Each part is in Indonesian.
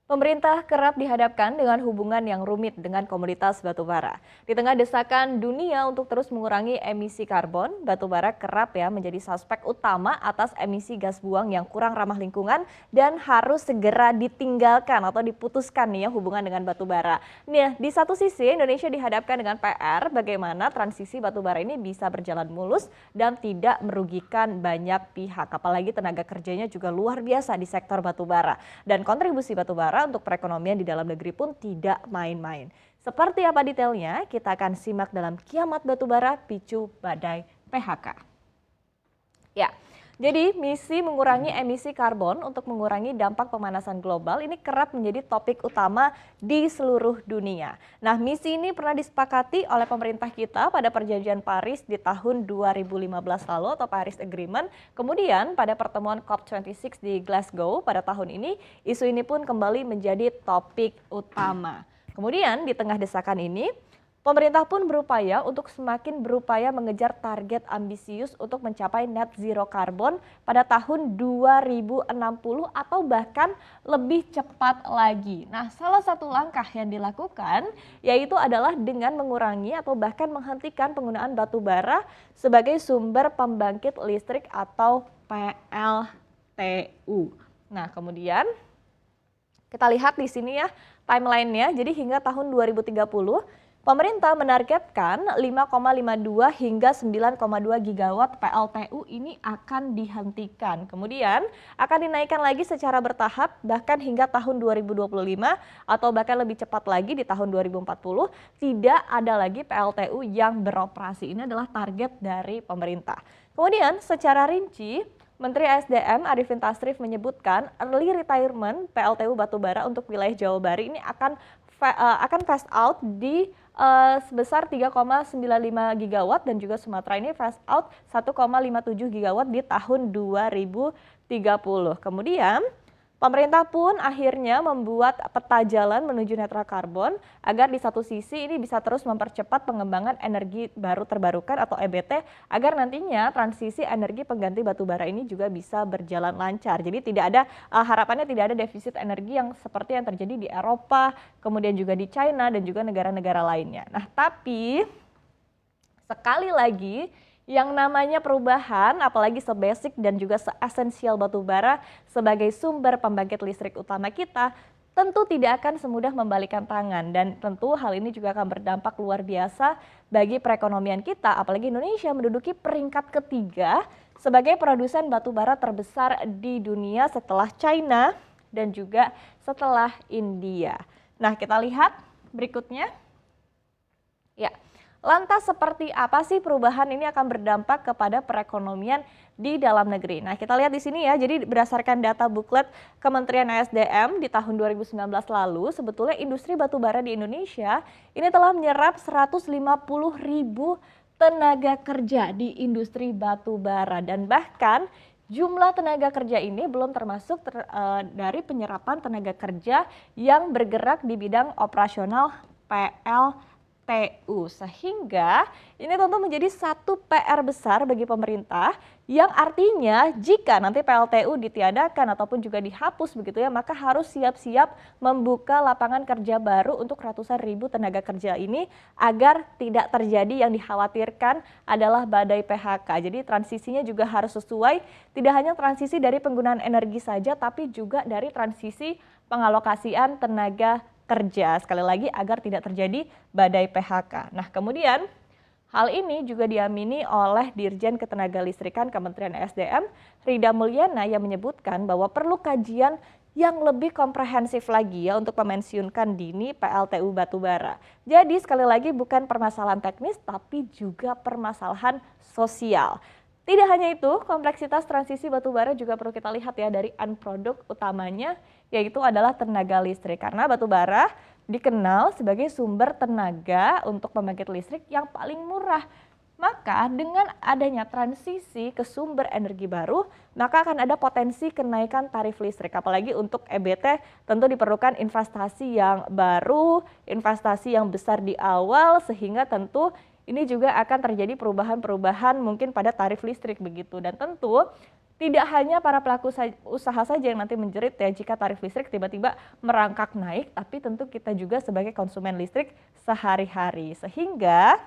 Pemerintah kerap dihadapkan dengan hubungan yang rumit dengan komoditas batubara. Di tengah desakan dunia untuk terus mengurangi emisi karbon, batubara kerap menjadi suspek utama atas emisi gas buang yang kurang ramah lingkungan dan harus segera ditinggalkan atau diputuskan hubungan dengan batubara. Nah, di satu sisi Indonesia dihadapkan dengan PR bagaimana transisi batubara ini bisa berjalan mulus dan tidak merugikan banyak pihak. Apalagi tenaga kerjanya juga luar biasa di sektor batubara dan kontribusi batubara untuk perekonomian di dalam negeri pun tidak main-main. Seperti apa detailnya? Kita akan simak dalam Kiamat Batubara Picu Badai PHK. Ya, jadi misi mengurangi emisi karbon untuk mengurangi dampak pemanasan global ini kerap menjadi topik utama di seluruh dunia. Nah, misi ini pernah disepakati oleh pemerintah kita pada perjanjian Paris di tahun 2015 lalu atau Paris Agreement. Kemudian pada pertemuan COP26 di Glasgow pada tahun ini, isu ini pun kembali menjadi topik utama. Kemudian di tengah desakan ini, pemerintah pun semakin berupaya mengejar target ambisius untuk mencapai net zero karbon pada tahun 2060 atau bahkan lebih cepat lagi. Nah, salah satu langkah yang dilakukan yaitu adalah dengan mengurangi atau bahkan menghentikan penggunaan batu bara sebagai sumber pembangkit listrik atau PLTU. Nah, kemudian kita lihat di sini timeline-nya. Jadi hingga tahun 2030 pemerintah menargetkan 5,52 hingga 9,2 gigawatt PLTU ini akan dihentikan. Kemudian akan dinaikkan lagi secara bertahap bahkan hingga tahun 2025 atau bahkan lebih cepat lagi di tahun 2040 tidak ada lagi PLTU yang beroperasi. Ini adalah target dari pemerintah. Kemudian secara rinci Menteri SDM Arifin Tasrif menyebutkan early retirement PLTU batubara untuk wilayah Jawa Bali ini akan phase out di sebesar 3,95 gigawatt dan juga Sumatera ini phase out 1,57 gigawatt di tahun 2030. Kemudian pemerintah pun akhirnya membuat peta jalan menuju netral karbon agar di satu sisi ini bisa terus mempercepat pengembangan energi baru terbarukan atau EBT agar nantinya transisi energi pengganti batubara ini juga bisa berjalan lancar. Jadi tidak ada harapannya tidak ada defisit energi yang seperti yang terjadi di Eropa, kemudian juga di China dan juga negara-negara lainnya. Nah, tapi sekali lagi yang namanya perubahan, apalagi sebasic dan juga seesensial batubara sebagai sumber pembangkit listrik utama kita, tentu tidak akan semudah membalikan tangan dan tentu hal ini juga akan berdampak luar biasa bagi perekonomian kita, apalagi Indonesia menduduki peringkat ketiga sebagai produsen batubara terbesar di dunia setelah China dan juga setelah India. Nah, kita lihat berikutnya. Ya. Lantas seperti apa sih perubahan ini akan berdampak kepada perekonomian di dalam negeri? Nah, kita lihat di sini jadi berdasarkan data buklet Kementerian SDM di tahun 2019 lalu, sebetulnya industri batubara di Indonesia ini telah menyerap 150.000 tenaga kerja di industri batubara dan bahkan jumlah tenaga kerja ini belum termasuk dari penyerapan tenaga kerja yang bergerak di bidang operasional PLTU. Sehingga ini tentu menjadi satu PR besar bagi pemerintah yang artinya jika nanti PLTU ditiadakan ataupun juga dihapus begitu maka harus siap-siap membuka lapangan kerja baru untuk ratusan ribu tenaga kerja ini agar tidak terjadi yang dikhawatirkan adalah badai PHK. Jadi transisinya juga harus sesuai, tidak hanya transisi dari penggunaan energi saja tapi juga dari transisi pengalokasian tenaga kerja sekali lagi agar tidak terjadi badai PHK. Nah, kemudian hal ini juga diamini oleh Dirjen Ketenagalistrikan Kementerian SDM Rida Mulyana yang menyebutkan bahwa perlu kajian yang lebih komprehensif lagi untuk memensiunkan dini PLTU batubara. Jadi sekali lagi bukan permasalahan teknis tapi juga permasalahan sosial. Tidak hanya itu, kompleksitas transisi batubara juga perlu kita lihat dari end produk utamanya yaitu adalah tenaga listrik. Karena batubara dikenal sebagai sumber tenaga untuk pembangkit listrik yang paling murah. Maka dengan adanya transisi ke sumber energi baru, maka akan ada potensi kenaikan tarif listrik. Apalagi untuk EBT tentu diperlukan investasi yang baru, investasi yang besar di awal sehingga tentu ini juga akan terjadi perubahan-perubahan mungkin pada tarif listrik begitu. Dan tentu Tidak hanya para pelaku usaha saja yang nanti menjerit ya jika tarif listrik tiba-tiba merangkak naik, tapi tentu kita juga sebagai konsumen listrik sehari-hari. Sehingga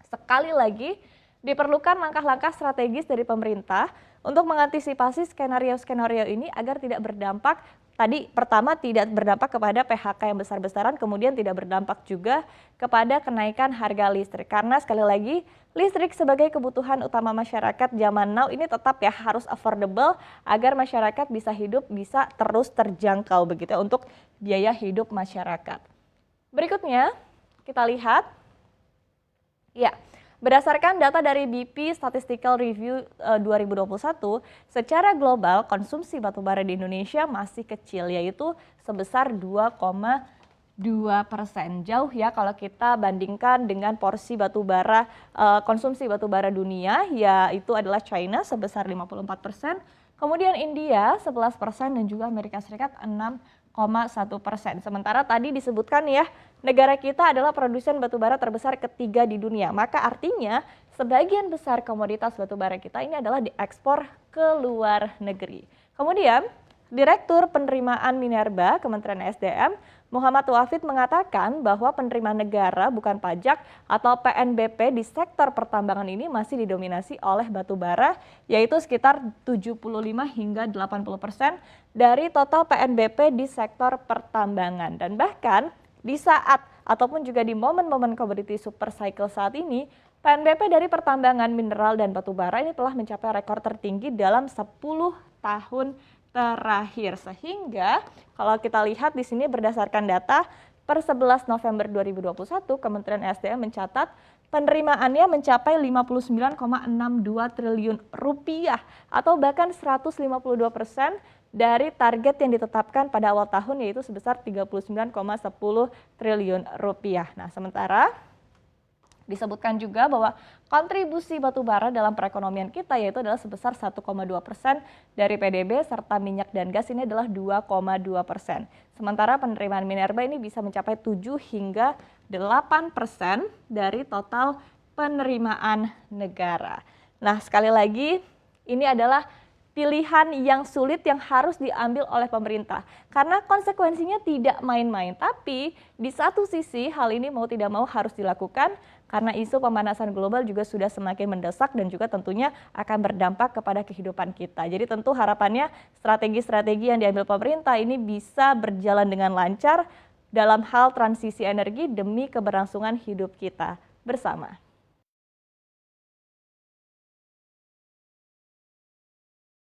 sekali lagi diperlukan langkah-langkah strategis dari pemerintah untuk mengantisipasi skenario-skenario ini agar tidak berdampak. Tadi pertama tidak berdampak kepada PHK yang besar-besaran, kemudian tidak berdampak juga kepada kenaikan harga listrik. Karena sekali lagi listrik sebagai kebutuhan utama masyarakat zaman now ini tetap ya harus affordable agar masyarakat bisa hidup, bisa terus terjangkau begitu ya, untuk biaya hidup masyarakat. Berikutnya kita lihat, ya. Berdasarkan data dari BP Statistical Review 2021, secara global konsumsi batubara di Indonesia masih kecil, yaitu sebesar 2,2%. Jauh ya kalau kita bandingkan dengan porsi batubara, konsumsi batubara dunia, yaitu adalah China sebesar 54%, kemudian India 11% dan juga Amerika Serikat 6,1%. Sementara tadi disebutkan ya, negara kita adalah produsen batubara terbesar ketiga di dunia. Maka artinya sebagian besar komoditas batubara kita ini adalah diekspor ke luar negeri. Kemudian Direktur Penerimaan Minerba Kementerian SDM Muhammad Wafid mengatakan bahwa penerimaan negara bukan pajak atau PNBP di sektor pertambangan ini masih didominasi oleh batubara, yaitu sekitar 75 hingga 80% dari total PNBP di sektor pertambangan. Dan bahkan di saat ataupun juga di momen-momen komoditi super cycle saat ini, PNBP dari pertambangan mineral dan batubara ini telah mencapai rekor tertinggi dalam 10 tahun terakhir. Sehingga kalau kita lihat di sini berdasarkan data per 11 November 2021, Kementerian SDM mencatat penerimaannya mencapai 59,62 triliun rupiah atau bahkan 152% dari target yang ditetapkan pada awal tahun, yaitu sebesar 39,10 triliun rupiah. Nah, sementara disebutkan juga bahwa kontribusi batubara dalam perekonomian kita yaitu adalah sebesar 1,2% dari PDB, serta minyak dan gas ini adalah 2,2%. Sementara penerimaan minerba ini bisa mencapai 7 hingga 8% dari total penerimaan negara. Nah, sekali lagi ini adalah pilihan yang sulit yang harus diambil oleh pemerintah. Karena konsekuensinya tidak main-main. Tapi di satu sisi hal ini mau tidak mau harus dilakukan karena isu pemanasan global juga sudah semakin mendesak dan juga tentunya akan berdampak kepada kehidupan kita. Jadi tentu harapannya strategi-strategi yang diambil pemerintah ini bisa berjalan dengan lancar dalam hal transisi energi demi keberlangsungan hidup kita bersama.